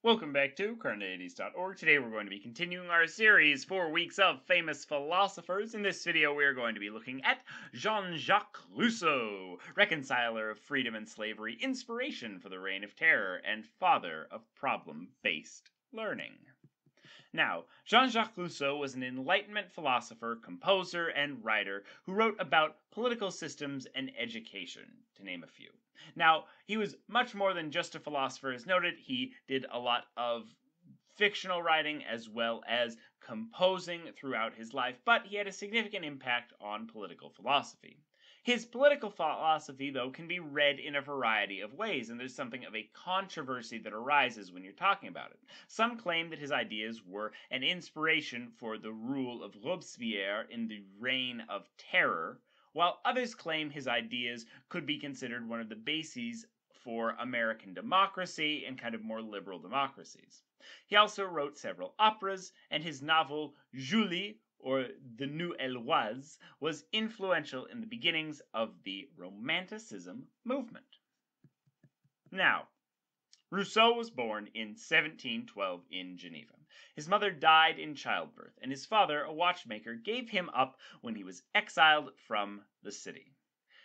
Welcome back to Carneades.org. Today we're going to be continuing our series, 4 weeks of famous philosophers. In this video we are going to be looking at Jean-Jacques Rousseau, reconciler of freedom and slavery, inspiration for the Reign of Terror, and father of problem-based learning. Now, Jean-Jacques Rousseau was an Enlightenment philosopher, composer, and writer who wrote about political systems and education, to name a few. Now, he was much more than just a philosopher. As noted, he did a lot of fictional writing as well as composing throughout his life, but he had a significant impact on political philosophy. His political philosophy, though, can be read in a variety of ways, and there's something of a controversy that arises when you're talking about it. Some claim that his ideas were an inspiration for the rule of Robespierre in the Reign of Terror, while others claim his ideas could be considered one of the bases for American democracy and kind of more liberal democracies. He also wrote several operas, and his novel Julie, or The New Heloise, was influential in the beginnings of the Romanticism movement. Now, Rousseau was born in 1712 in Geneva. His mother died in childbirth, and his father, a watchmaker, gave him up when he was exiled from the city.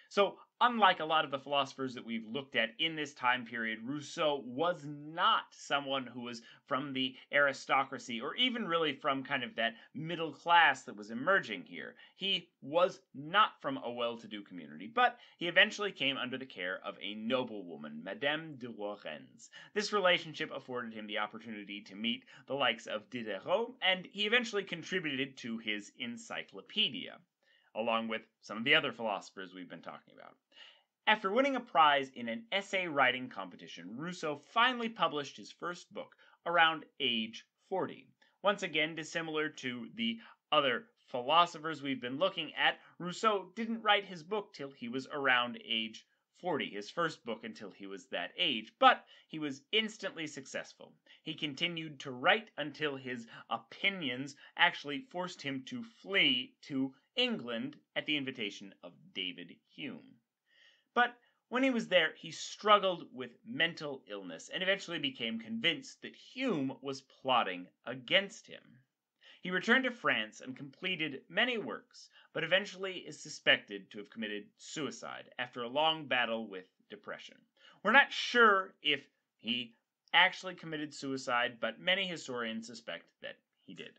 So, unlike a lot of the philosophers that we've looked at in this time period, Rousseau was not someone who was from the aristocracy or even really from kind of that middle class that was emerging here. He was not from a well-to-do community, but he eventually came under the care of a noblewoman, Madame de Warrens. This relationship afforded him the opportunity to meet the likes of Diderot, and he eventually contributed to his encyclopedia, along with some of the other philosophers we've been talking about. After winning a prize in an essay writing competition, Rousseau finally published his first book around age 40. Once again, dissimilar to the other philosophers we've been looking at, Rousseau didn't write his book till he was around age 40, his first book until he was that age, but he was instantly successful. He continued to write until his opinions actually forced him to flee to England at the invitation of David Hume. But when he was there, he struggled with mental illness and eventually became convinced that Hume was plotting against him. He returned to France and completed many works, but eventually is suspected to have committed suicide after a long battle with depression. We're not sure if he actually committed suicide, but many historians suspect that he did.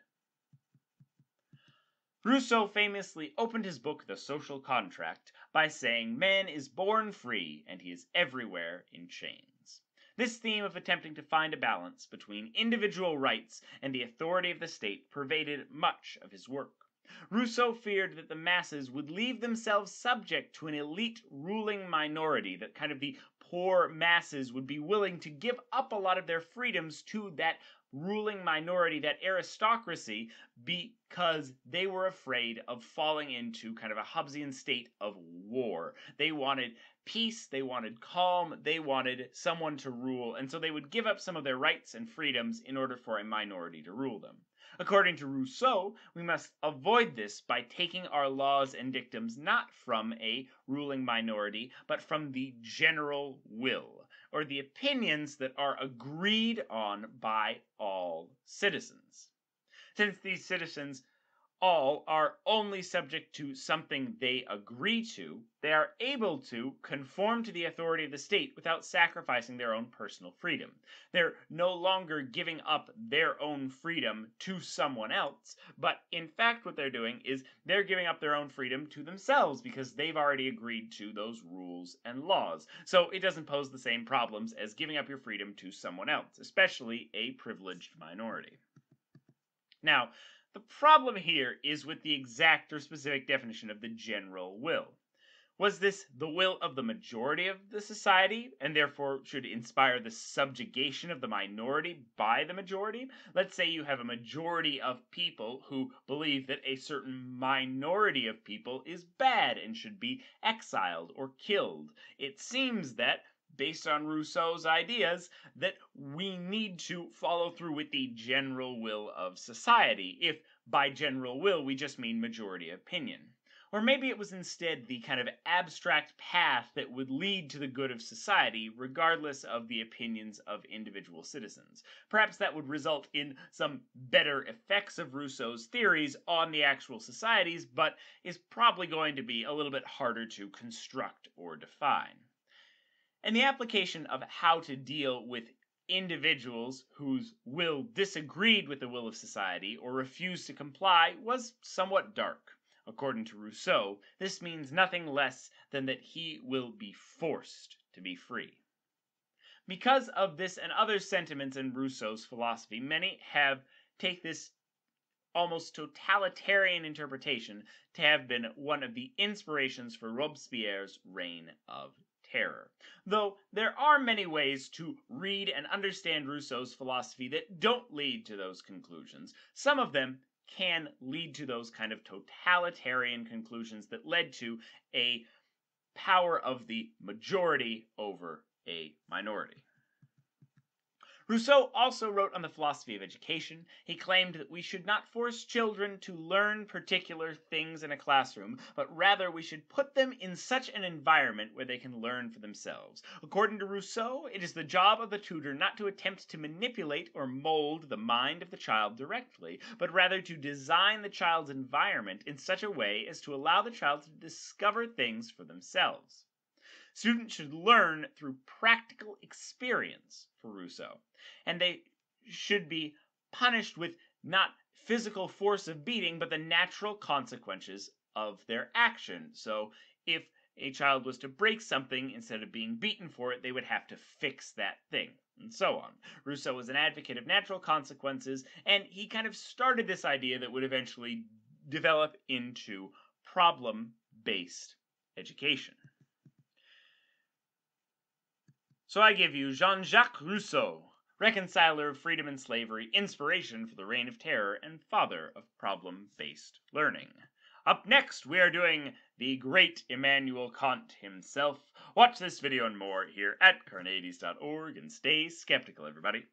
Rousseau famously opened his book The Social Contract by saying, "Man is born free, and he is everywhere in chains." This theme of attempting to find a balance between individual rights and the authority of the state pervaded much of his work. Rousseau feared that the masses would leave themselves subject to an elite ruling minority, that kind of the poor masses would be willing to give up a lot of their freedoms to that ruling minority, that aristocracy, because they were afraid of falling into kind of a Hobbesian state of war. They wanted peace, they wanted calm, they wanted someone to rule, and so they would give up some of their rights and freedoms in order for a minority to rule them. According to Rousseau, we must avoid this by taking our laws and dictums not from a ruling minority, but from the general will, or the opinions that are agreed on by all citizens. Since these citizens all are only subject to something they agree to, they are able to conform to the authority of the state without sacrificing their own personal freedom. They're no longer giving up their own freedom to someone else, but in fact what they're doing is they're giving up their own freedom to themselves because they've already agreed to those rules and laws. So it doesn't pose the same problems as giving up your freedom to someone else, especially a privileged minority. Now, the problem here is with the exact or specific definition of the general will. Was this the will of the majority of the society, and therefore should inspire the subjugation of the minority by the majority? Let's say you have a majority of people who believe that a certain minority of people is bad and should be exiled or killed. It seems that, based on Rousseau's ideas, that we need to follow through with the general will of society, if by general will we just mean majority opinion. Or maybe it was instead the kind of abstract path that would lead to the good of society, regardless of the opinions of individual citizens. Perhaps that would result in some better effects of Rousseau's theories on the actual societies, but is probably going to be a little bit harder to construct or define. And the application of how to deal with individuals whose will disagreed with the will of society or refused to comply was somewhat dark. According to Rousseau, this means nothing less than that he will be forced to be free. Because of this and other sentiments in Rousseau's philosophy, many have taken this almost totalitarian interpretation to have been one of the inspirations for Robespierre's reign of terror. Though there are many ways to read and understand Rousseau's philosophy that don't lead to those conclusions. Some of them can lead to those kind of totalitarian conclusions that led to a power of the majority over a minority. Rousseau also wrote on the philosophy of education. He claimed that we should not force children to learn particular things in a classroom, but rather we should put them in such an environment where they can learn for themselves. According to Rousseau, it is the job of the tutor not to attempt to manipulate or mold the mind of the child directly, but rather to design the child's environment in such a way as to allow the child to discover things for themselves. Students should learn through practical experience, for Rousseau, and they should be punished with not physical force of beating, but the natural consequences of their action. So if a child was to break something, instead of being beaten for it, they would have to fix that thing, and so on. Rousseau was an advocate of natural consequences, and he kind of started this idea that would eventually develop into problem-based education. So I give you Jean-Jacques Rousseau, Reconciler of Freedom and Slavery, inspiration for the Reign of Terror, and father of problem-based learning. Up next, we are doing the great Immanuel Kant himself. Watch this video and more here at Carneades.org, and stay skeptical, everybody.